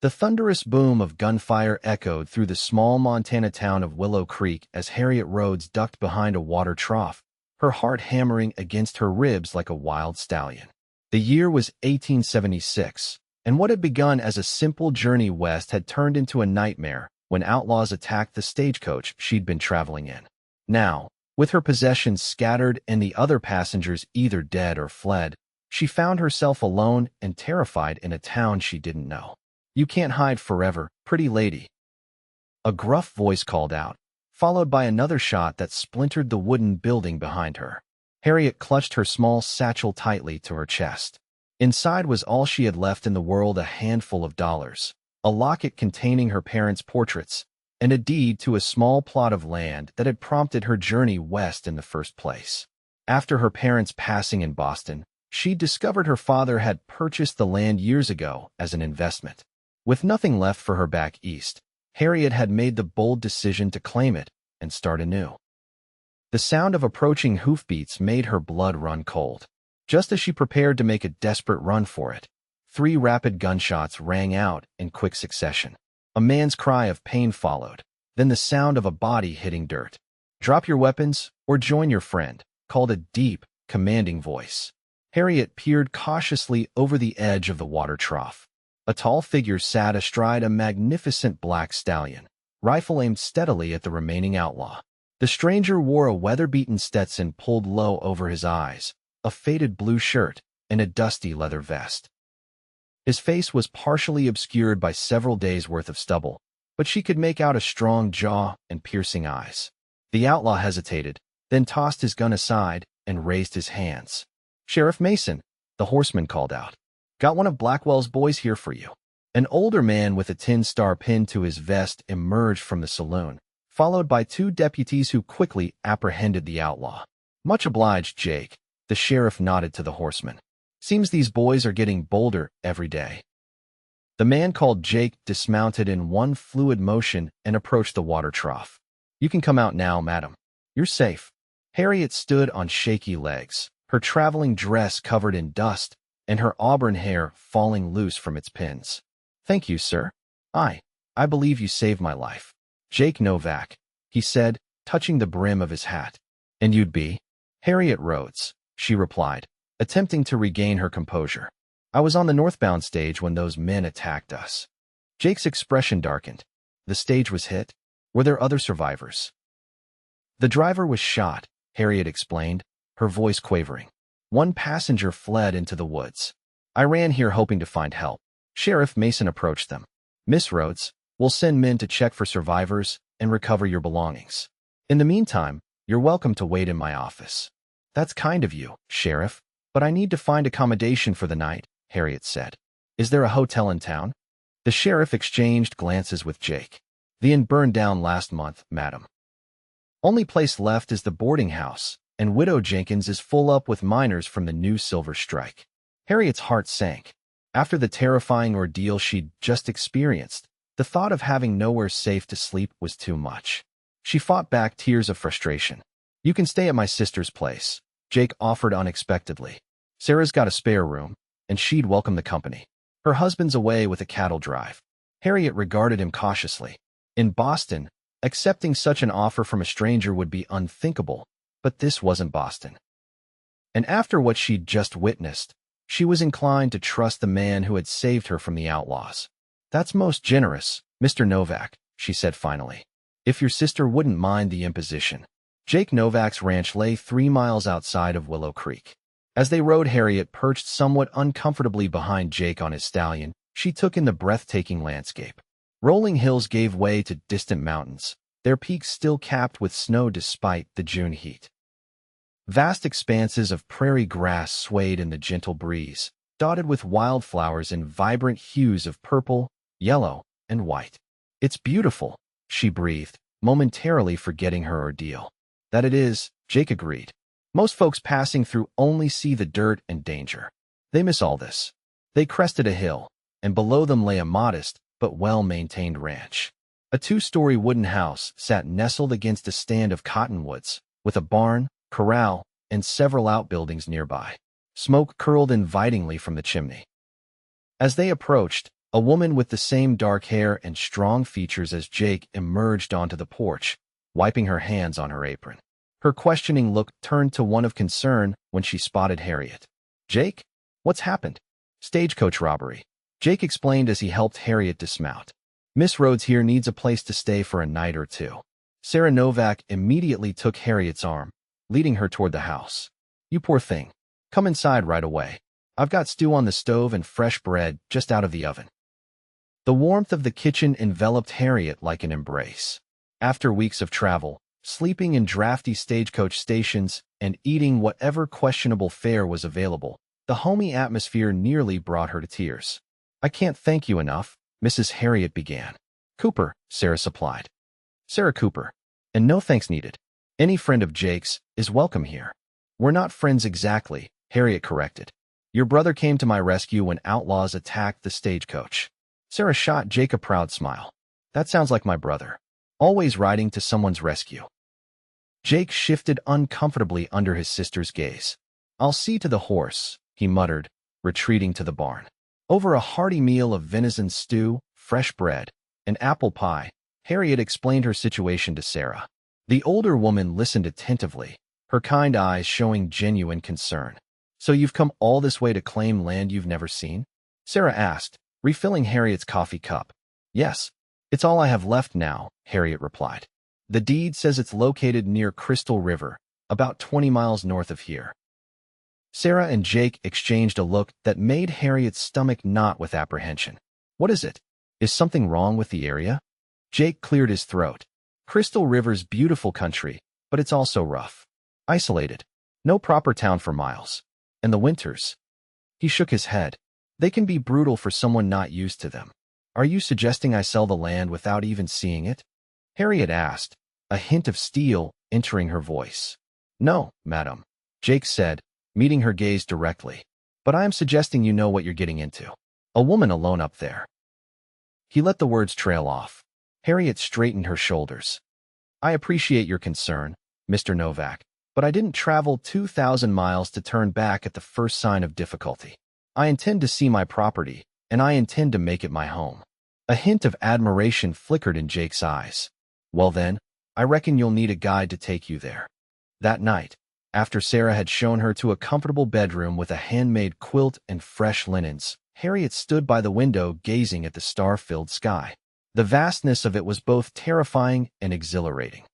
The thunderous boom of gunfire echoed through the small Montana town of Willow Creek as Harriet Rhodes ducked behind a water trough, her heart hammering against her ribs like a wild stallion. The year was 1876, and what had begun as a simple journey west had turned into a nightmare when outlaws attacked the stagecoach she'd been traveling in. Now, with her possessions scattered and the other passengers either dead or fled, she found herself alone and terrified in a town she didn't know. "You can't hide forever, pretty lady," a gruff voice called out, followed by another shot that splintered the wooden building behind her. Harriet clutched her small satchel tightly to her chest. Inside was all she had left in the world, a handful of dollars, a locket containing her parents' portraits, and a deed to a small plot of land that had prompted her journey west in the first place. After her parents' passing in Boston, she discovered her father had purchased the land years ago as an investment. With nothing left for her back east, Harriet had made the bold decision to claim it and start anew. The sound of approaching hoofbeats made her blood run cold. Just as she prepared to make a desperate run for it, 3 rapid gunshots rang out in quick succession. A man's cry of pain followed, then the sound of a body hitting dirt. "Drop your weapons or join your friend," called a deep, commanding voice. Harriet peered cautiously over the edge of the water trough. A tall figure sat astride a magnificent black stallion, rifle aimed steadily at the remaining outlaw. The stranger wore a weather-beaten Stetson pulled low over his eyes, a faded blue shirt, and a dusty leather vest. His face was partially obscured by several days' worth of stubble, but she could make out a strong jaw and piercing eyes. The outlaw hesitated, then tossed his gun aside and raised his hands. "Sheriff Mason," the horseman called out. "Got one of Blackwell's boys here for you." An older man with a tin star pinned to his vest emerged from the saloon, followed by 2 deputies who quickly apprehended the outlaw. "Much obliged, Jake," the sheriff nodded to the horseman. "Seems these boys are getting bolder every day." The man called Jake dismounted in one fluid motion and approached the water trough. "You can come out now, madam. You're safe." Harriet stood on shaky legs, her traveling dress covered in dust and her auburn hair falling loose from its pins. "Thank you, sir. I believe you saved my life." "Jake Novak," he said, touching the brim of his hat. "And you'd be?" "Harriet Rhodes," she replied, attempting to regain her composure. "I was on the northbound stage when those men attacked us." Jake's expression darkened. "The stage was hit? Were there other survivors?" "The driver was shot," Harriet explained, her voice quavering. "One passenger fled into the woods. I ran here hoping to find help." Sheriff Mason approached them. "Miss Rhodes, we'll send men to check for survivors and recover your belongings. In the meantime, you're welcome to wait in my office." "That's kind of you, Sheriff, but I need to find accommodation for the night," Harriet said. "Is there a hotel in town?" The sheriff exchanged glances with Jake. "The inn burned down last month, madam. Only place left is the boarding house, and Widow Jenkins is full up with miners from the new silver strike." Harriet's heart sank. After the terrifying ordeal she'd just experienced, the thought of having nowhere safe to sleep was too much. She fought back tears of frustration. "You can stay at my sister's place," Jake offered unexpectedly. "Sarah's got a spare room, and she'd welcome the company. Her husband's away with a cattle drive." Harriet regarded him cautiously. In Boston, accepting such an offer from a stranger would be unthinkable, but this wasn't Boston. And after what she'd just witnessed, she was inclined to trust the man who had saved her from the outlaws. "That's most generous, Mr. Novak," she said finally. "If your sister wouldn't mind the imposition." Jake Novak's ranch lay 3 miles outside of Willow Creek. As they rode, Harriet perched somewhat uncomfortably behind Jake on his stallion. She took in the breathtaking landscape. Rolling hills gave way to distant mountains, their peaks still capped with snow despite the June heat. Vast expanses of prairie grass swayed in the gentle breeze, dotted with wildflowers in vibrant hues of purple, yellow, and white. "It's beautiful," she breathed, momentarily forgetting her ordeal. "That it is," Jake agreed. "Most folks passing through only see the dirt and danger. They miss all this." They crested a hill, and below them lay a modest but well-maintained ranch. A 2-story wooden house sat nestled against a stand of cottonwoods, with a barn, corral, and several outbuildings nearby. Smoke curled invitingly from the chimney. As they approached, A woman with the same dark hair and strong features as Jake emerged onto the porch, wiping her hands on her apron. Her questioning look turned to one of concern when she spotted Harriet. "Jake? What's happened?" "Stagecoach robbery," Jake explained as he helped Harriet dismount. "Miss Rhodes here needs a place to stay for a night or two." Sarah Novak immediately took Harriet's arm, leading her toward the house. "You poor thing. Come inside right away. I've got stew on the stove and fresh bread just out of the oven." The warmth of the kitchen enveloped Harriet like an embrace. After weeks of travel, sleeping in drafty stagecoach stations, and eating whatever questionable fare was available, the homey atmosphere nearly brought her to tears. "I can't thank you enough," Mrs. Harriet began. "Cooper," Sarah supplied. "Sarah Cooper. And no thanks needed. Any friend of Jake's is welcome here." "We're not friends exactly," Harriet corrected. "Your brother came to my rescue when outlaws attacked the stagecoach." Sarah shot Jake a proud smile. "That sounds like my brother. Always riding to someone's rescue." Jake shifted uncomfortably under his sister's gaze. "I'll see to the horse," he muttered, retreating to the barn. Over a hearty meal of venison stew, fresh bread, and apple pie, Harriet explained her situation to Sarah. The older woman listened attentively, her kind eyes showing genuine concern. "So you've come all this way to claim land you've never seen?" Sarah asked, refilling Harriet's coffee cup. "Yes, it's all I have left now," Harriet replied. "The deed says it's located near Crystal River, about 20 miles north of here." Sarah and Jake exchanged a look that made Harriet's stomach knot with apprehension. "What is it? Is something wrong with the area?" Jake cleared his throat. "Crystal River's beautiful country, but it's also rough. Isolated. No proper town for miles. And the winters." He shook his head. "They can be brutal for someone not used to them." "Are you suggesting I sell the land without even seeing it?" Harriet asked, a hint of steel entering her voice. "No, madam," Jake said, meeting her gaze directly. "But I am suggesting you know what you're getting into. A woman alone up there." He let the words trail off. Harriet straightened her shoulders. "I appreciate your concern, Mr. Novak, but I didn't travel 2,000 miles to turn back at the first sign of difficulty. I intend to see my property, and I intend to make it my home." A hint of admiration flickered in Jake's eyes. "Well then, I reckon you'll need a guide to take you there." That night, after Sarah had shown her to a comfortable bedroom with a handmade quilt and fresh linens, Harriet stood by the window gazing at the star-filled sky. The vastness of it was both terrifying and exhilarating.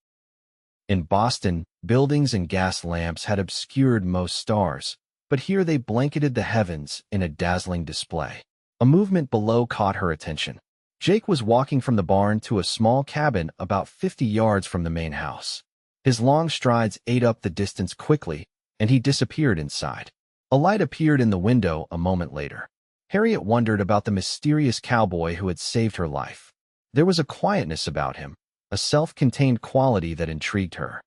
In Boston, buildings and gas lamps had obscured most stars, but here they blanketed the heavens in a dazzling display. A movement below caught her attention. Jake was walking from the barn to a small cabin about 50 yards from the main house. His long strides ate up the distance quickly, and he disappeared inside. A light appeared in the window a moment later. Harriet wondered about the mysterious cowboy who had saved her life. There was a quietness about him, a self-contained quality that intrigued her.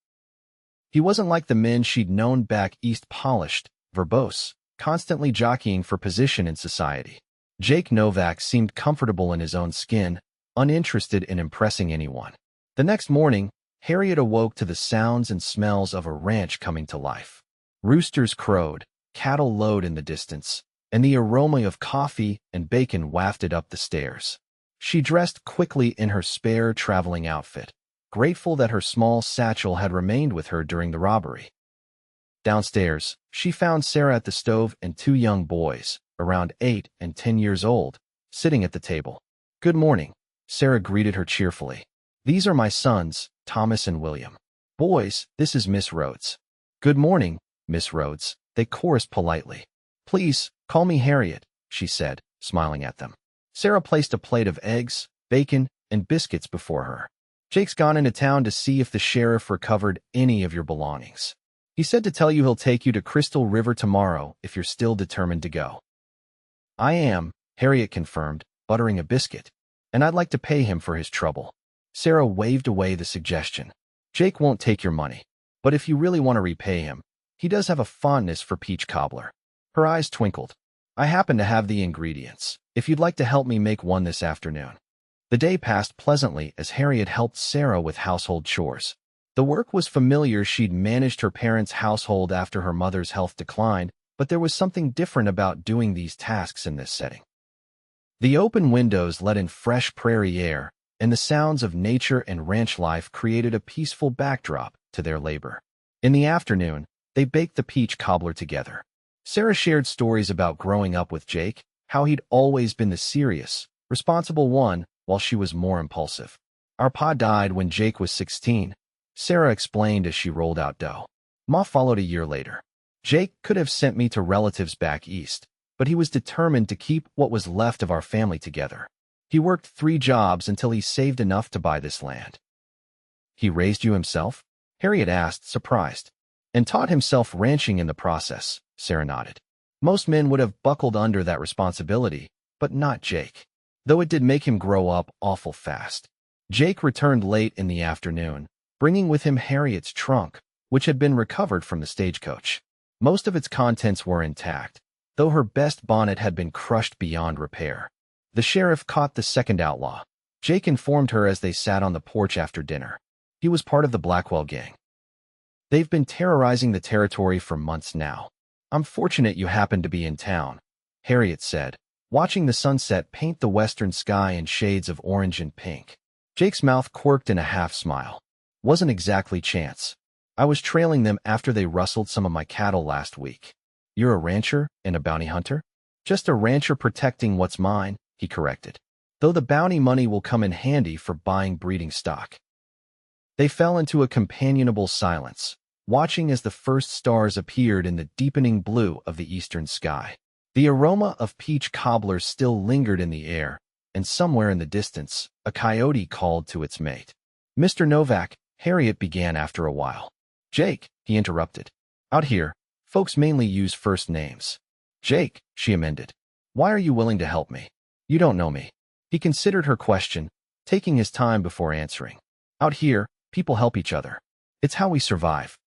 He wasn't like the men she'd known back east, polished, verbose, constantly jockeying for position in society. Jake Novak seemed comfortable in his own skin, uninterested in impressing anyone. The next morning, Harriet awoke to the sounds and smells of a ranch coming to life. Roosters crowed, cattle lowed in the distance, and the aroma of coffee and bacon wafted up the stairs. She dressed quickly in her spare traveling outfit, grateful that her small satchel had remained with her during the robbery. Downstairs, she found Sarah at the stove and two young boys, around 8 and 10 years old, sitting at the table. "Good morning," Sarah greeted her cheerfully. "These are my sons, Thomas and William. Boys, this is Miss Rhodes." "Good morning, Miss Rhodes," they chorused politely. "Please, call me Harriet," she said, smiling at them. Sarah placed a plate of eggs, bacon, and biscuits before her. "Jake's gone into town to see if the sheriff recovered any of your belongings. He said to tell you he'll take you to Crystal River tomorrow if you're still determined to go." "I am," Harriet confirmed, buttering a biscuit. "And I'd like to pay him for his trouble." Sarah waved away the suggestion. "Jake won't take your money, but if you really want to repay him, he does have a fondness for peach cobbler." Her eyes twinkled. "I happen to have the ingredients, if you'd like to help me make one this afternoon." The day passed pleasantly as Harriet helped Sarah with household chores. The work was familiar. She'd managed her parents' household after her mother's health declined, but there was something different about doing these tasks in this setting. The open windows let in fresh prairie air, and the sounds of nature and ranch life created a peaceful backdrop to their labor. In the afternoon, they baked the peach cobbler together. Sarah shared stories about growing up with Jake, how he'd always been the serious, responsible one, while she was more impulsive. "Our pa died when Jake was 16, Sarah explained as she rolled out dough. Ma followed a year later. Jake could have sent me to relatives back east, but he was determined to keep what was left of our family together. He worked 3 jobs until he saved enough to buy this land." "He raised you himself?" Harriet asked, surprised. "And taught himself ranching in the process," Sarah nodded. "Most men would have buckled under that responsibility, but not Jake. Though it did make him grow up awful fast." Jake returned late in the afternoon, bringing with him Harriet's trunk, which had been recovered from the stagecoach. Most of its contents were intact, though her best bonnet had been crushed beyond repair. The sheriff caught the second outlaw. Jake informed her as they sat on the porch after dinner. He was part of the Blackwell gang. "They've been terrorizing the territory for months now. I'm fortunate you happened to be in town," Harriet said, watching the sunset paint the western sky in shades of orange and pink. Jake's mouth quirked in a half-smile. "Wasn't exactly chance. I was trailing them after they rustled some of my cattle last week." "You're a rancher and a bounty hunter?" "Just a rancher protecting what's mine," he corrected. "Though the bounty money will come in handy for buying breeding stock." They fell into a companionable silence, watching as the first stars appeared in the deepening blue of the eastern sky. The aroma of peach cobblers still lingered in the air, and somewhere in the distance, a coyote called to its mate. "Mr. Novak," Harriet began after a while. "Jake," he interrupted. "Out here, folks mainly use first names." "Jake," she amended. "Why are you willing to help me? You don't know me." He considered her question, taking his time before answering. "Out here, people help each other. It's how we survive.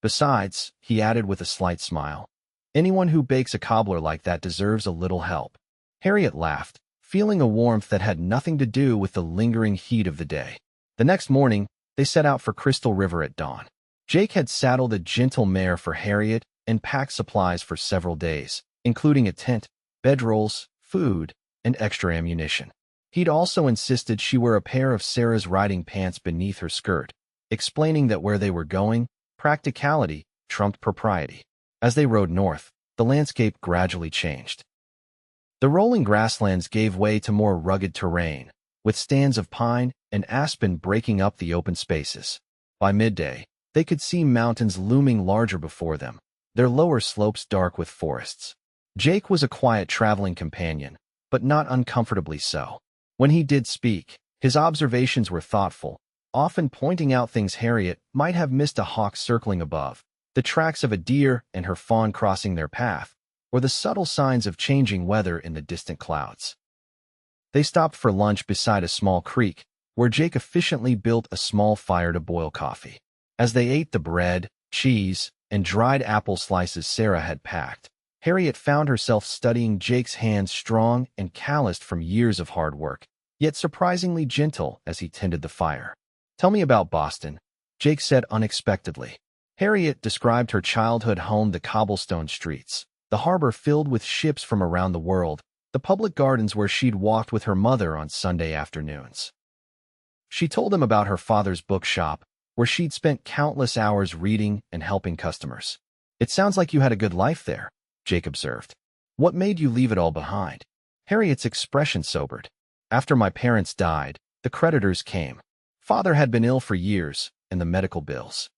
Besides," he added with a slight smile, "anyone who bakes a cobbler like that deserves a little help." Harriet laughed, feeling a warmth that had nothing to do with the lingering heat of the day. The next morning, they set out for Crystal River at dawn. Jake had saddled a gentle mare for Harriet and packed supplies for several days, including a tent, bedrolls, food, and extra ammunition. He'd also insisted she wear a pair of Sarah's riding pants beneath her skirt, explaining that where they were going, practicality trumped propriety. As they rode north, the landscape gradually changed. The rolling grasslands gave way to more rugged terrain, with stands of pine and aspen breaking up the open spaces. By midday, they could see mountains looming larger before them, their lower slopes dark with forests. Jake was a quiet traveling companion, but not uncomfortably so. When he did speak, his observations were thoughtful, often pointing out things Harriet might have missed: a hawk circling above, the tracks of a deer and her fawn crossing their path, or the subtle signs of changing weather in the distant clouds. They stopped for lunch beside a small creek, where Jake efficiently built a small fire to boil coffee. As they ate the bread, cheese, and dried apple slices Sarah had packed, Harriet found herself studying Jake's hands, strong and calloused from years of hard work, yet surprisingly gentle as he tended the fire. "Tell me about Boston," Jake said unexpectedly. Harriet described her childhood home: the cobblestone streets, the harbor filled with ships from around the world, the public gardens where she'd walked with her mother on Sunday afternoons. She told him about her father's bookshop, where she'd spent countless hours reading and helping customers. "It sounds like you had a good life there," Jake observed. "What made you leave it all behind?" Harriet's expression sobered. "After my parents died, the creditors came. Father had been ill for years, and the medical bills."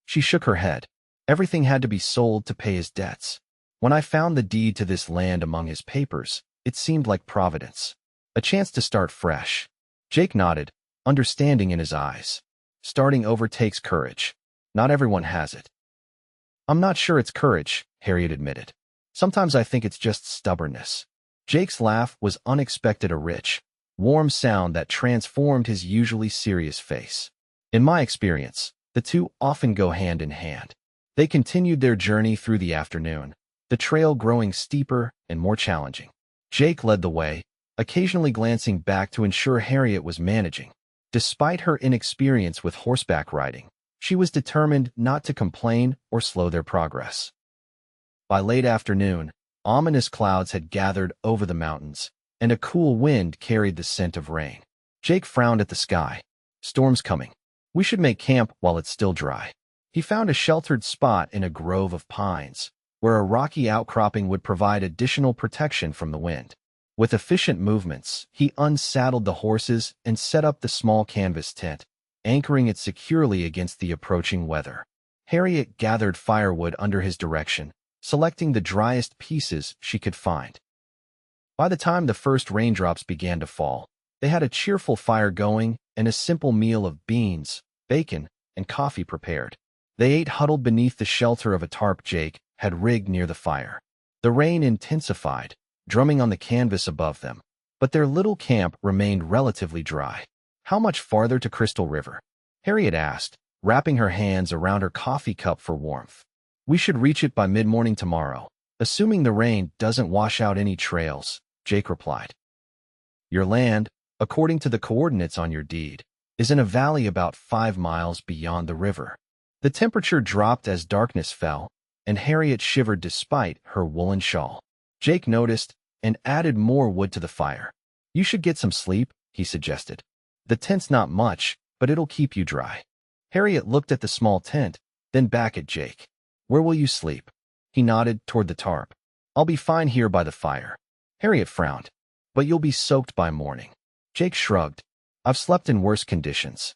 She shook her head. "Everything had to be sold to pay his debts. When I found the deed to this land among his papers, it seemed like providence. A chance to start fresh." Jake nodded, understanding in his eyes. "Starting over takes courage. Not everyone has it." "I'm not sure it's courage," Harriet admitted. "Sometimes I think it's just stubbornness." Jake's laugh was unexpected, a rich, warm sound that transformed his usually serious face. "In my experience, the two often go hand in hand." They continued their journey through the afternoon, the trail growing steeper and more challenging. Jake led the way, occasionally glancing back to ensure Harriet was managing. Despite her inexperience with horseback riding, she was determined not to complain or slow their progress. By late afternoon, ominous clouds had gathered over the mountains, and a cool wind carried the scent of rain. Jake frowned at the sky. Storm's coming. We should make camp while it's still dry. He found a sheltered spot in a grove of pines, where a rocky outcropping would provide additional protection from the wind. With efficient movements, he unsaddled the horses and set up the small canvas tent, anchoring it securely against the approaching weather. Harriet gathered firewood under his direction, selecting the driest pieces she could find. By the time the first raindrops began to fall, they had a cheerful fire going and a simple meal of beans, bacon, and coffee prepared. They ate huddled beneath the shelter of a tarp Jake had rigged near the fire. The rain intensified, drumming on the canvas above them, but their little camp remained relatively dry. How much farther to Crystal River? Harriet asked, wrapping her hands around her coffee cup for warmth. We should reach it by mid-morning tomorrow, assuming the rain doesn't wash out any trails, Jake replied. Your land, according to the coordinates on your deed, is in a valley about 5 miles beyond the river. The temperature dropped as darkness fell, and Harriet shivered despite her woolen shawl. Jake noticed and added more wood to the fire. You should get some sleep, he suggested. The tent's not much, but it'll keep you dry. Harriet looked at the small tent, then back at Jake. Where will you sleep? He nodded toward the tarp. I'll be fine here by the fire. Harriet frowned. But you'll be soaked by morning. Jake shrugged. I've slept in worse conditions.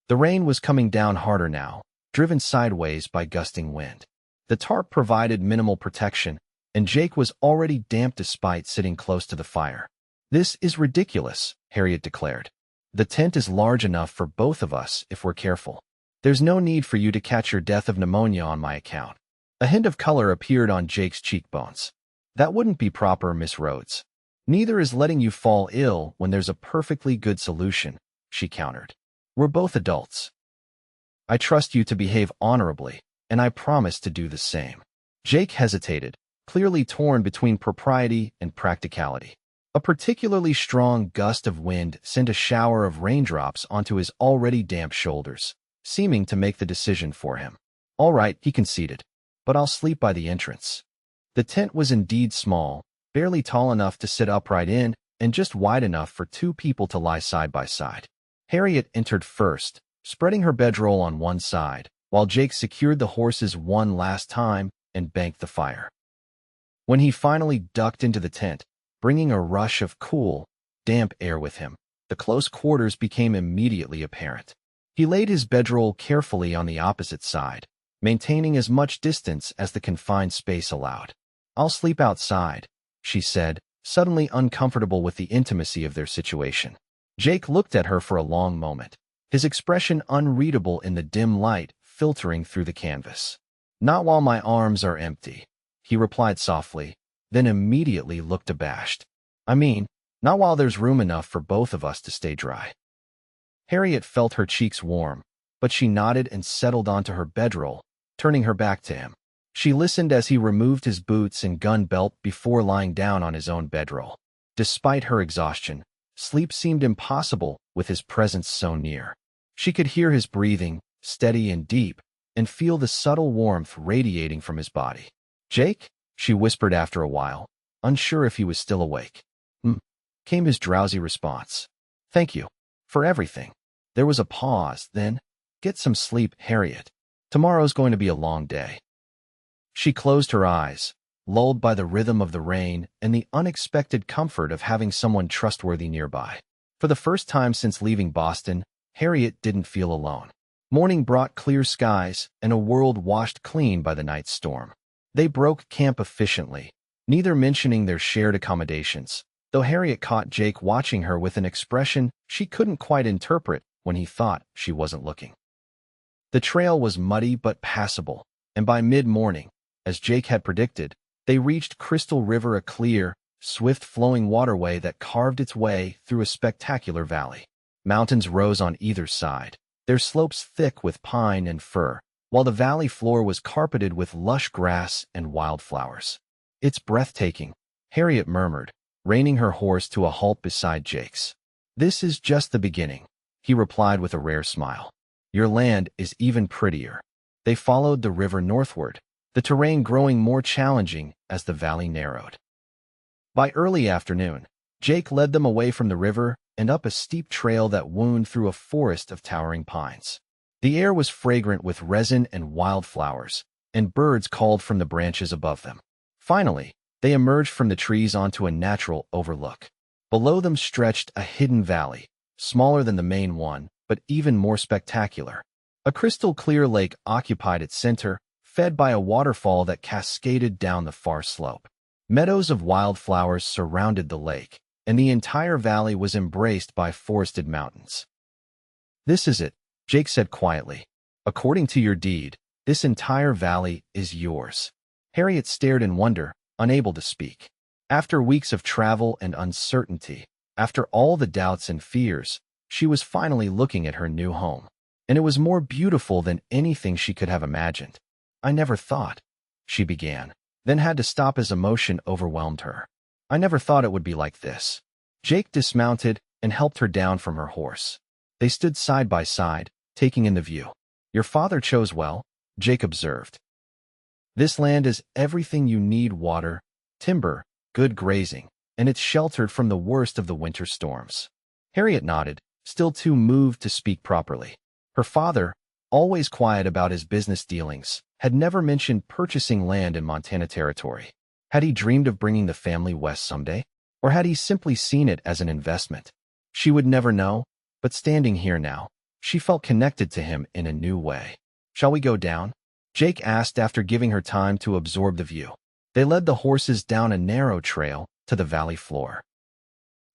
The rain was coming down harder now, driven sideways by gusting wind. The tarp provided minimal protection, and Jake was already damp despite sitting close to the fire. This is ridiculous, Harriet declared. The tent is large enough for both of us if we're careful. There's no need for you to catch your death of pneumonia on my account. A hint of color appeared on Jake's cheekbones. That wouldn't be proper, Miss Rhodes. Neither is letting you fall ill when there's a perfectly good solution, she countered. We're both adults. I trust you to behave honorably, and I promise to do the same. Jake hesitated, clearly torn between propriety and practicality. A particularly strong gust of wind sent a shower of raindrops onto his already damp shoulders, seeming to make the decision for him. All right, he conceded, but I'll sleep by the entrance. The tent was indeed small, barely tall enough to sit upright in, and just wide enough for 2 people to lie side by side. Harriet entered first, spreading her bedroll on one side, while Jake secured the horses one last time and banked the fire. When he finally ducked into the tent, bringing a rush of cool, damp air with him, the close quarters became immediately apparent. He laid his bedroll carefully on the opposite side, maintaining as much distance as the confined space allowed. I'll sleep outside, she said, suddenly uncomfortable with the intimacy of their situation. Jake looked at her for a long moment, his expression unreadable in the dim light filtering through the canvas. Not while my arms are empty, he replied softly, then immediately looked abashed. I mean, not while there's room enough for both of us to stay dry. Harriet felt her cheeks warm, but she nodded and settled onto her bedroll, turning her back to him. She listened as he removed his boots and gun belt before lying down on his own bedroll. Despite her exhaustion, sleep seemed impossible with his presence so near. She could hear his breathing, steady and deep, and feel the subtle warmth radiating from his body. Jake? She whispered after a while, unsure if he was still awake. Came his drowsy response. Thank you. For everything. There was a pause, then, get some sleep, Harriet. Tomorrow's going to be a long day. She closed her eyes, lulled by the rhythm of the rain and the unexpected comfort of having someone trustworthy nearby. For the first time since leaving Boston, Harriet didn't feel alone. Morning brought clear skies and a world washed clean by the night's storm. They broke camp efficiently, neither mentioning their shared accommodations, though Harriet caught Jake watching her with an expression she couldn't quite interpret when he thought she wasn't looking. The trail was muddy but passable, and by mid-morning, as Jake had predicted, they reached Crystal River, a clear, swift-flowing waterway that carved its way through a spectacular valley. Mountains rose on either side, their slopes thick with pine and fir, while the valley floor was carpeted with lush grass and wildflowers. It's breathtaking, Harriet murmured, reining her horse to a halt beside Jake's. This is just the beginning, he replied with a rare smile. Your land is even prettier. They followed the river northward, the terrain growing more challenging as the valley narrowed. By early afternoon, Jake led them away from the river and up a steep trail that wound through a forest of towering pines. The air was fragrant with resin and wildflowers, and birds called from the branches above them. Finally, they emerged from the trees onto a natural overlook. Below them stretched a hidden valley, smaller than the main one, but even more spectacular. A crystal-clear lake occupied its center, fed by a waterfall that cascaded down the far slope. Meadows of wildflowers surrounded the lake, and the entire valley was embraced by forested mountains. "This is it," Jake said quietly. "According to your deed, this entire valley is yours." Harriet stared in wonder, unable to speak. After weeks of travel and uncertainty, after all the doubts and fears, she was finally looking at her new home. And it was more beautiful than anything she could have imagined. "I never thought," she began, then had to stop as emotion overwhelmed her. "I never thought it would be like this." Jake dismounted and helped her down from her horse. They stood side by side, taking in the view. "Your father chose well," Jake observed. "This land is everything you need: water, timber, good grazing, and it's sheltered from the worst of the winter storms." Harriet nodded, still too moved to speak properly. Her father, always quiet about his business dealings, had never mentioned purchasing land in Montana territory. Had he dreamed of bringing the family west someday? Or had he simply seen it as an investment? She would never know, but standing here now, she felt connected to him in a new way. "Shall we go down?" Jake asked after giving her time to absorb the view. They led the horses down a narrow trail to the valley floor.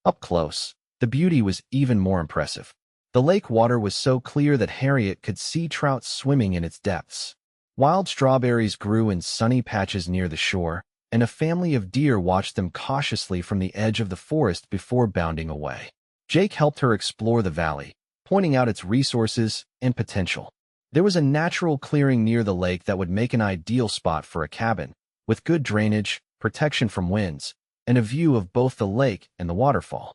Up close, the beauty was even more impressive. The lake water was so clear that Harriet could see trout swimming in its depths. Wild strawberries grew in sunny patches near the shore, and a family of deer watched them cautiously from the edge of the forest before bounding away. Jake helped her explore the valley, pointing out its resources and potential. There was a natural clearing near the lake that would make an ideal spot for a cabin, with good drainage, protection from winds, and a view of both the lake and the waterfall.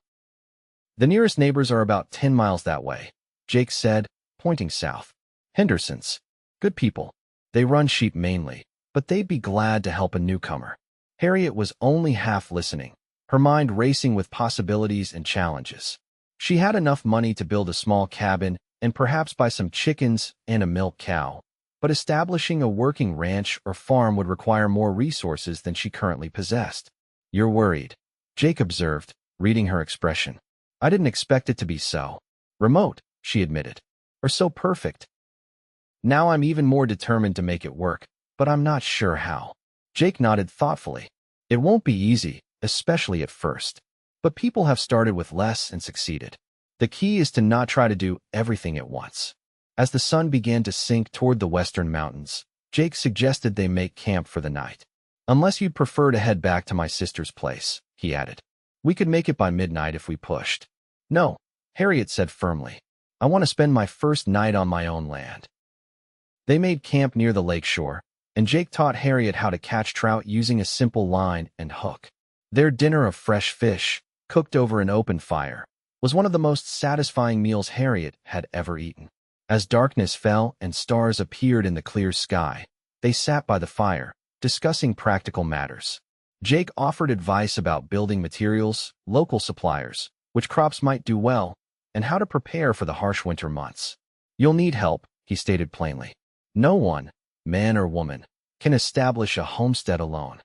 "The nearest neighbors are about 10 miles that way," Jake said, pointing south. "Hendersons. Good people. They run sheep mainly, but they'd be glad to help a newcomer." Harriet was only half listening, her mind racing with possibilities and challenges. She had enough money to build a small cabin and perhaps buy some chickens and a milk cow, but establishing a working ranch or farm would require more resources than she currently possessed. "You're worried," Jake observed, reading her expression. "I didn't expect it to be so remote," she admitted, "or so perfect. Now I'm even more determined to make it work, but I'm not sure how." Jake nodded thoughtfully. "It won't be easy, especially at first. But people have started with less and succeeded. The key is to not try to do everything at once." As the sun began to sink toward the western mountains, Jake suggested they make camp for the night. "Unless you'd prefer to head back to my sister's place," he added. "We could make it by midnight if we pushed." "No," Harriet said firmly. "I want to spend my first night on my own land." They made camp near the lake shore, and Jake taught Harriet how to catch trout using a simple line and hook. Their dinner of fresh fish, cooked over an open fire, was one of the most satisfying meals Harriet had ever eaten. As darkness fell and stars appeared in the clear sky, they sat by the fire, discussing practical matters. Jake offered advice about building materials, local suppliers, which crops might do well, and how to prepare for the harsh winter months. "You'll need help," he stated plainly. "No one, man or woman, can establish a homestead alone."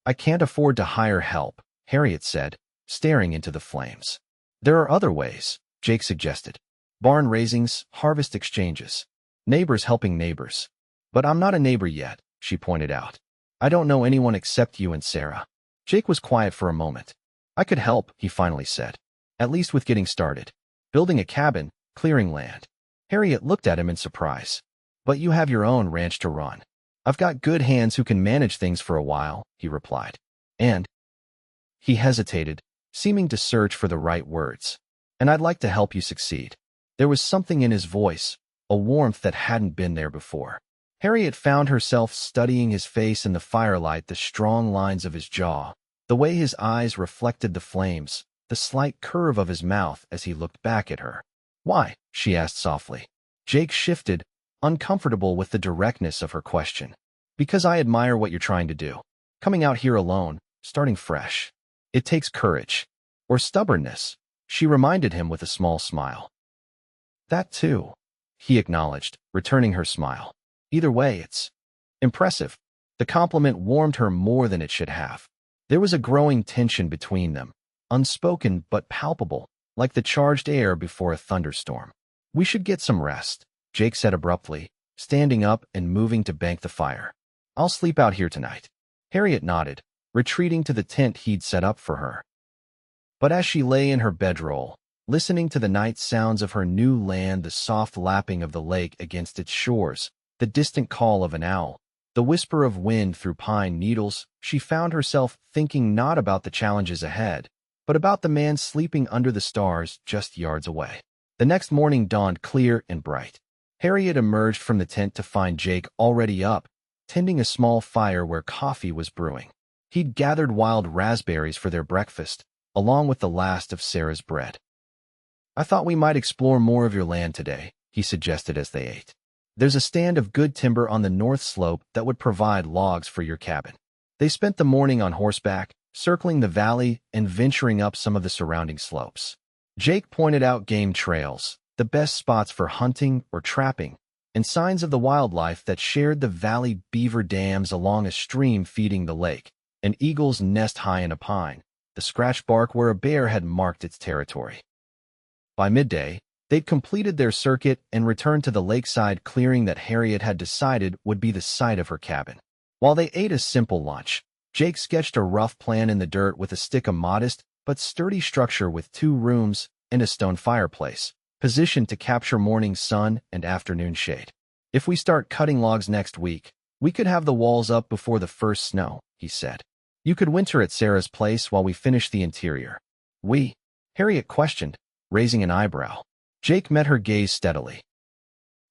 "I can't afford to hire help," Harriet said, staring into the flames. "There are other ways," Jake suggested. "Barn raisings, harvest exchanges, neighbors helping neighbors." "But I'm not a neighbor yet," she pointed out. "I don't know anyone except you and Sarah." Jake was quiet for a moment. "I could help," he finally said. "At least with getting started. Building a cabin, clearing land." Harriet looked at him in surprise. "But you have your own ranch to run." "I've got good hands who can manage things for a while," he replied. "And—" he hesitated, seeming to search for the right words. "And I'd like to help you succeed." There was something in his voice, a warmth that hadn't been there before. Harriet found herself studying his face in the firelight, the strong lines of his jaw, the way his eyes reflected the flames, the slight curve of his mouth as he looked back at her. "Why?" she asked softly. Jake shifted, uncomfortable with the directness of her question. "Because I admire what you're trying to do. Coming out here alone, starting fresh. It takes courage." Or stubbornness, she reminded him with a small smile. That too, he acknowledged, returning her smile. Either way, it's impressive. The compliment warmed her more than it should have. There was a growing tension between them, unspoken but palpable, like the charged air before a thunderstorm. We should get some rest, Jake said abruptly, standing up and moving to bank the fire. I'll sleep out here tonight. Harriet nodded, retreating to the tent he'd set up for her. But as she lay in her bedroll, listening to the night sounds of her new land, the soft lapping of the lake against its shores, the distant call of an owl, the whisper of wind through pine needles, she found herself thinking not about the challenges ahead, but about the man sleeping under the stars just yards away. The next morning dawned clear and bright. Harriet emerged from the tent to find Jake already up, tending a small fire where coffee was brewing. He'd gathered wild raspberries for their breakfast, along with the last of Sarah's bread. I thought we might explore more of your land today, he suggested as they ate. There's a stand of good timber on the north slope that would provide logs for your cabin. They spent the morning on horseback, circling the valley and venturing up some of the surrounding slopes. Jake pointed out game trails, the best spots for hunting or trapping, and signs of the wildlife that shared the valley: beaver dams along a stream feeding the lake, an eagle's nest high in a pine, the scratch bark where a bear had marked its territory. By midday, they'd completed their circuit and returned to the lakeside clearing that Harriet had decided would be the site of her cabin. While they ate a simple lunch, Jake sketched a rough plan in the dirt with a stick: a modest but sturdy structure with 2 rooms and a stone fireplace, positioned to capture morning sun and afternoon shade. If we start cutting logs next week, we could have the walls up before the first snow, he said. You could winter at Sarah's place while we finish the interior. We? Harriet questioned, raising an eyebrow. Jake met her gaze steadily.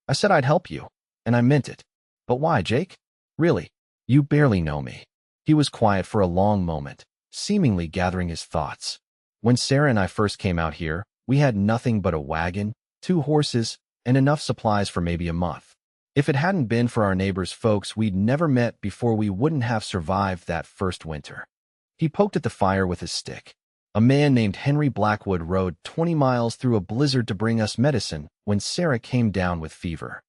I said I'd help you, and I meant it. But why, Jake? Really, you barely know me. He was quiet for a long moment, seemingly gathering his thoughts. When Sarah and I first came out here, we had nothing but a wagon, 2 horses, and enough supplies for maybe a month. If it hadn't been for our neighbors' folks we'd never met before, we wouldn't have survived that first winter. He poked at the fire with his stick. A man named Henry Blackwood rode 20 miles through a blizzard to bring us medicine when Sarah came down with fever.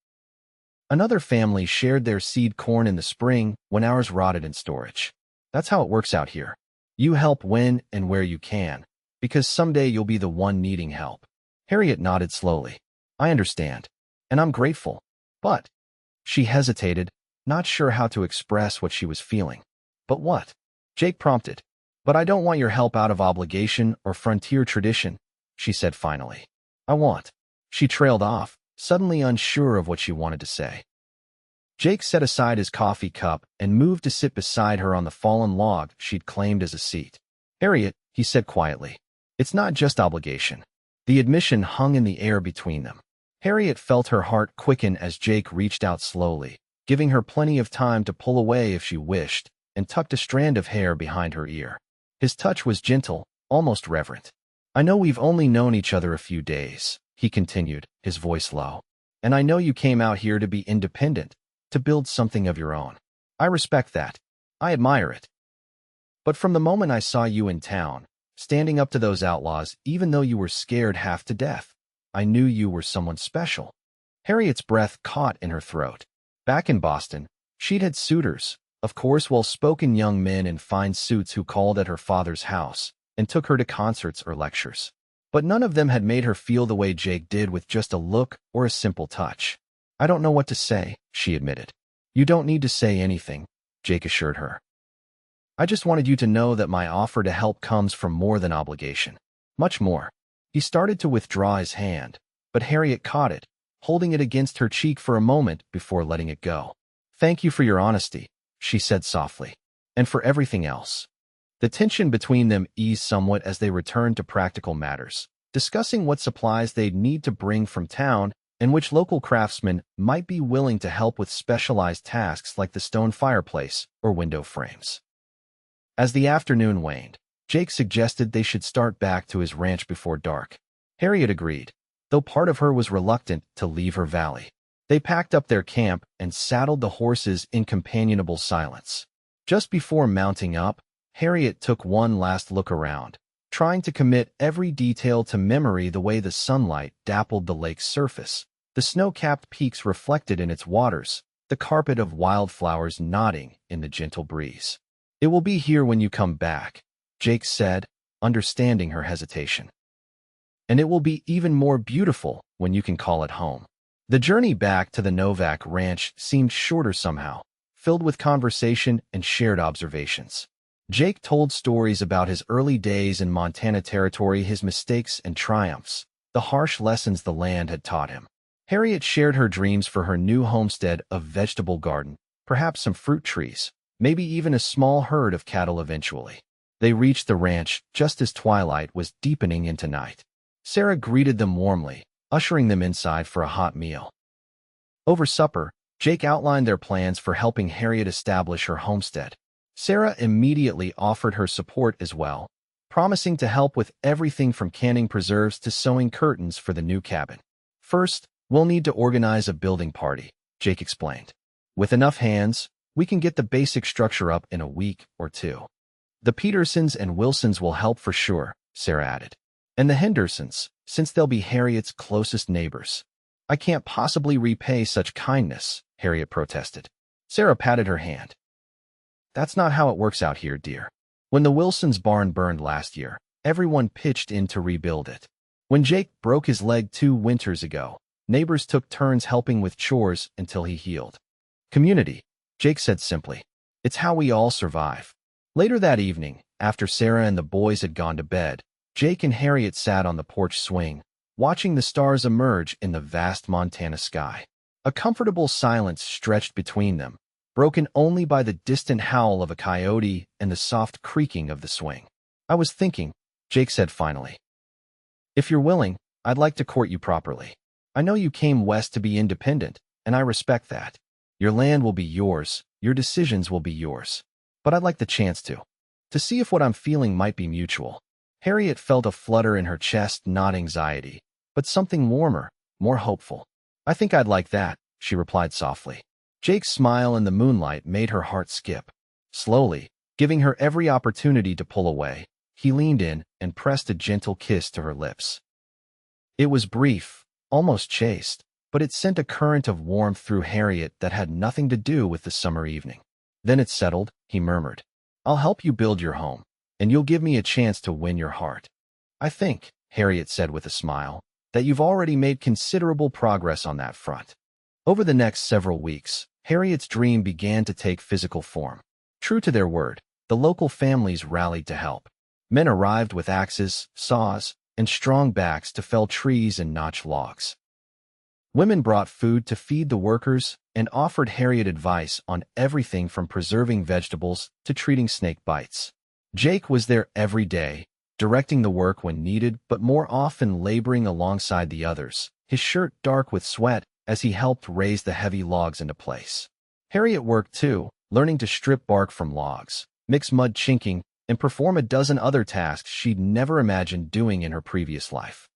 Another family shared their seed corn in the spring when ours rotted in storage. That's how it works out here. You help when and where you can, because someday you'll be the one needing help. Harriet nodded slowly. I understand, and I'm grateful. But, she hesitated, not sure how to express what she was feeling. But what? Jake prompted. But I don't want your help out of obligation or frontier tradition, she said finally. I want. She trailed off, suddenly unsure of what she wanted to say. Jake set aside his coffee cup and moved to sit beside her on the fallen log she'd claimed as a seat. Harriet, he said quietly, it's not just obligation. The admission hung in the air between them. Harriet felt her heart quicken as Jake reached out slowly, giving her plenty of time to pull away if she wished, and tucked a strand of hair behind her ear. His touch was gentle, almost reverent. I know we've only known each other a few days, he continued, his voice low. And I know you came out here to be independent, to build something of your own. I respect that. I admire it. But from the moment I saw you in town, standing up to those outlaws, even though you were scared half to death, I knew you were someone special. Harriet's breath caught in her throat. Back in Boston, she'd had suitors, of course, well-spoken young men in fine suits who called at her father's house and took her to concerts or lectures. But none of them had made her feel the way Jake did with just a look or a simple touch. I don't know what to say, she admitted. You don't need to say anything, Jake assured her. I just wanted you to know that my offer to help comes from more than obligation. Much more. He started to withdraw his hand, but Harriet caught it, holding it against her cheek for a moment before letting it go. Thank you for your honesty, she said softly, and for everything else. The tension between them eased somewhat as they returned to practical matters, discussing what supplies they'd need to bring from town and which local craftsmen might be willing to help with specialized tasks like the stone fireplace or window frames. As the afternoon waned, Jake suggested they should start back to his ranch before dark. Harriet agreed, though part of her was reluctant to leave her valley. They packed up their camp and saddled the horses in companionable silence. Just before mounting up, Harriet took one last look around, trying to commit every detail to memory the way the sunlight dappled the lake's surface, the snow-capped peaks reflected in its waters, the carpet of wildflowers nodding in the gentle breeze. "It will be here when you come back," Jake said, understanding her hesitation. "And it will be even more beautiful when you can call it home." The journey back to the Novak ranch seemed shorter somehow, filled with conversation and shared observations. Jake told stories about his early days in Montana Territory, his mistakes and triumphs, the harsh lessons the land had taught him. Harriet shared her dreams for her new homestead, a vegetable garden, perhaps some fruit trees, maybe even a small herd of cattle eventually. They reached the ranch just as twilight was deepening into night. Sarah greeted them warmly, ushering them inside for a hot meal. Over supper, Jake outlined their plans for helping Harriet establish her homestead. Sarah immediately offered her support as well, promising to help with everything from canning preserves to sewing curtains for the new cabin. "First, we'll need to organize a building party," Jake explained. "With enough hands, we can get the basic structure up in a week or two. The Petersons and Wilsons will help for sure," Sarah added. "And the Hendersons, since they'll be Harriet's closest neighbors." "I can't possibly repay such kindness," Harriet protested. Sarah patted her hand. "That's not how it works out here, dear. When the Wilsons' barn burned last year, everyone pitched in to rebuild it. When Jake broke his leg 2 winters ago, neighbors took turns helping with chores until he healed. Community," Jake said simply. "It's how we all survive." Later that evening, after Sarah and the boys had gone to bed, Jake and Harriet sat on the porch swing, watching the stars emerge in the vast Montana sky. A comfortable silence stretched between them, broken only by the distant howl of a coyote and the soft creaking of the swing. "I was thinking," Jake said finally. "If you're willing, I'd like to court you properly. I know you came west to be independent, and I respect that. Your land will be yours, your decisions will be yours. But I'd like the chance to see if what I'm feeling might be mutual." Harriet felt a flutter in her chest, not anxiety, but something warmer, more hopeful. "I think I'd like that," she replied softly. Jake's smile in the moonlight made her heart skip. Slowly, giving her every opportunity to pull away, he leaned in and pressed a gentle kiss to her lips. It was brief, almost chaste, but it sent a current of warmth through Harriet that had nothing to do with the summer evening. "Then it's settled," he murmured. "I'll help you build your home, and you'll give me a chance to win your heart." "I think," Harriet said with a smile, "that you've already made considerable progress on that front." Over the next several weeks, Harriet's dream began to take physical form. True to their word, the local families rallied to help. Men arrived with axes, saws, and strong backs to fell trees and notch logs. Women brought food to feed the workers and offered Harriet advice on everything from preserving vegetables to treating snake bites. Jake was there every day, directing the work when needed but more often laboring alongside the others, his shirt dark with sweat as he helped raise the heavy logs into place. Harriet worked too, learning to strip bark from logs, mix mud chinking, and perform a dozen other tasks she'd never imagined doing in her previous life.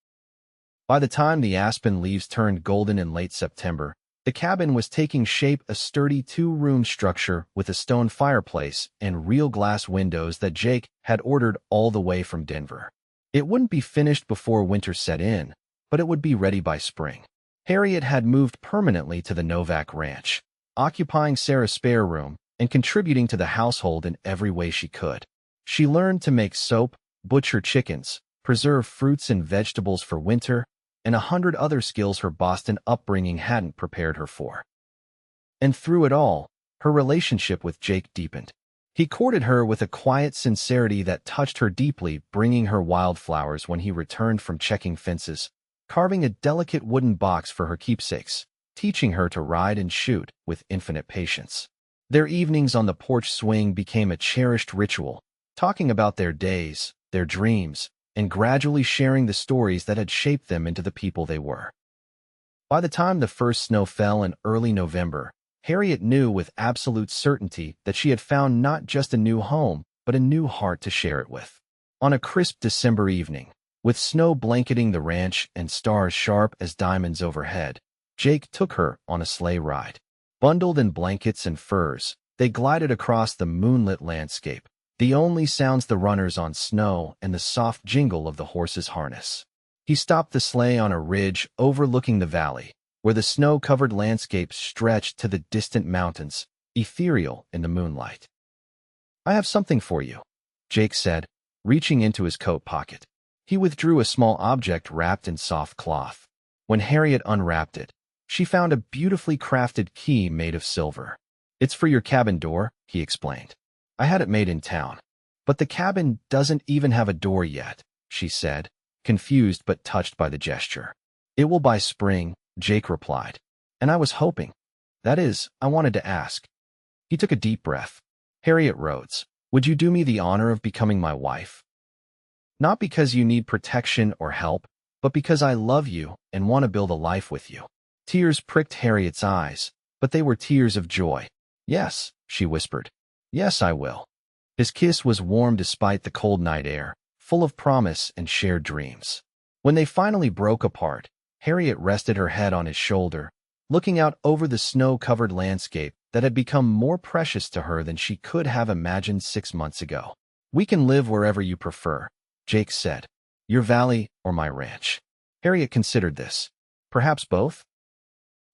By the time the aspen leaves turned golden in late September, the cabin was taking shape, a sturdy 2-room structure with a stone fireplace and real glass windows that Jake had ordered all the way from Denver. It wouldn't be finished before winter set in, but it would be ready by spring. Harriet had moved permanently to the Novak ranch, occupying Sarah's spare room and contributing to the household in every way she could. She learned to make soap, butcher chickens, preserve fruits and vegetables for winter, and 100 other skills her Boston upbringing hadn't prepared her for. And through it all, her relationship with Jake deepened. He courted her with a quiet sincerity that touched her deeply, bringing her wildflowers when he returned from checking fences, carving a delicate wooden box for her keepsakes, teaching her to ride and shoot with infinite patience. Their evenings on the porch swing became a cherished ritual, talking about their days, their dreams, and gradually sharing the stories that had shaped them into the people they were. By the time the first snow fell in early November, Harriet knew with absolute certainty that she had found not just a new home, but a new heart to share it with. On a crisp December evening, with snow blanketing the ranch and stars sharp as diamonds overhead, Jake took her on a sleigh ride. Bundled in blankets and furs, they glided across the moonlit landscape, The only sounds the runners on snow and the soft jingle of the horse's harness. He stopped the sleigh on a ridge overlooking the valley, where the snow-covered landscape stretched to the distant mountains, ethereal in the moonlight. "I have something for you," Jake said, reaching into his coat pocket. He withdrew a small object wrapped in soft cloth. When Harriet unwrapped it, she found a beautifully crafted key made of silver. "It's for your cabin door," he explained. "I had it made in town. But the cabin doesn't even have a door yet," she said, confused but touched by the gesture. "It will by spring," Jake replied. "And I was hoping. That is, I wanted to ask." He took a deep breath. "Harriet Rhodes, would you do me the honor of becoming my wife? Not because you need protection or help, but because I love you and want to build a life with you." Tears pricked Harriet's eyes, but they were tears of joy. "Yes," she whispered. "Yes, I will." His kiss was warm despite the cold night air, full of promise and shared dreams. When they finally broke apart, Harriet rested her head on his shoulder, looking out over the snow-covered landscape that had become more precious to her than she could have imagined 6 months ago. "We can live wherever you prefer," Jake said. "Your valley or my ranch." Harriet considered this. "Perhaps both?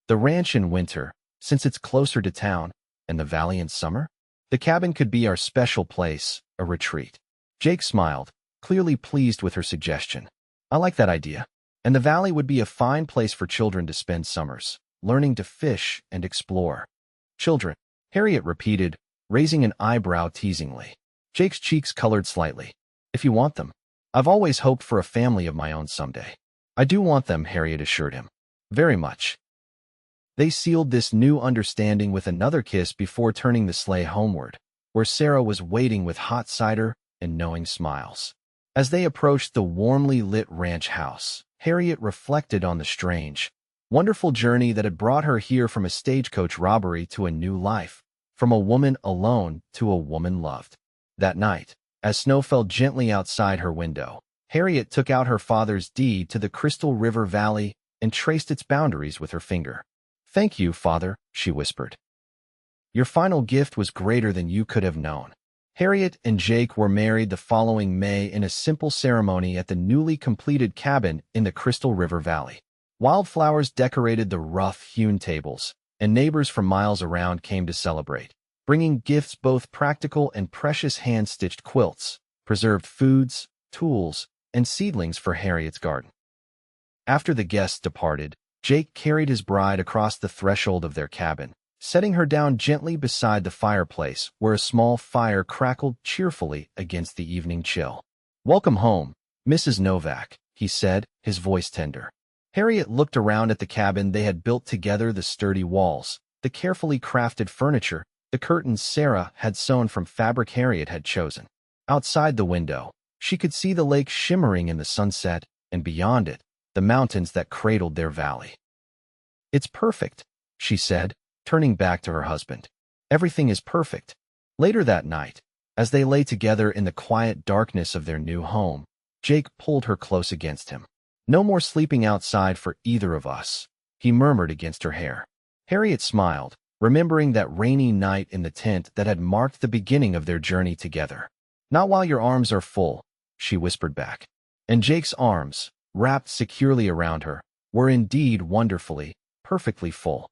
The ranch in winter, since it's closer to town, and the valley in summer? The cabin could be our special place, a retreat." Jake smiled, clearly pleased with her suggestion. "I like that idea. And the valley would be a fine place for children to spend summers, learning to fish and explore." "Children," Harriet repeated, raising an eyebrow teasingly. Jake's cheeks colored slightly. "If you want them. I've always hoped for a family of my own someday." "I do want them," Harriet assured him. "Very much." They sealed this new understanding with another kiss before turning the sleigh homeward, where Sarah was waiting with hot cider and knowing smiles. As they approached the warmly lit ranch house, Harriet reflected on the strange, wonderful journey that had brought her here from a stagecoach robbery to a new life, from a woman alone to a woman loved. That night, as snow fell gently outside her window, Harriet took out her father's deed to the Crystal River Valley and traced its boundaries with her finger. "Thank you, Father," she whispered. "Your final gift was greater than you could have known." Harriet and Jake were married the following May in a simple ceremony at the newly completed cabin in the Crystal River Valley. Wildflowers decorated the rough-hewn tables, and neighbors from miles around came to celebrate, bringing gifts both practical and precious hand-stitched quilts, preserved foods, tools, and seedlings for Harriet's garden. After the guests departed, Jake carried his bride across the threshold of their cabin, setting her down gently beside the fireplace where a small fire crackled cheerfully against the evening chill. "Welcome home, Mrs. Novak," he said, his voice tender. Harriet looked around at the cabin they had built together, the sturdy walls, the carefully crafted furniture, the curtains Sarah had sewn from fabric Harriet had chosen. Outside the window, she could see the lake shimmering in the sunset, and beyond it, the mountains that cradled their valley. "It's perfect," she said, turning back to her husband. "Everything is perfect." Later that night, as they lay together in the quiet darkness of their new home, Jake pulled her close against him. "No more sleeping outside for either of us," he murmured against her hair. Harriet smiled, remembering that rainy night in the tent that had marked the beginning of their journey together. "Not while your arms are full," she whispered back. And Jake's arms, wrapped securely around her, were indeed wonderfully, perfectly full.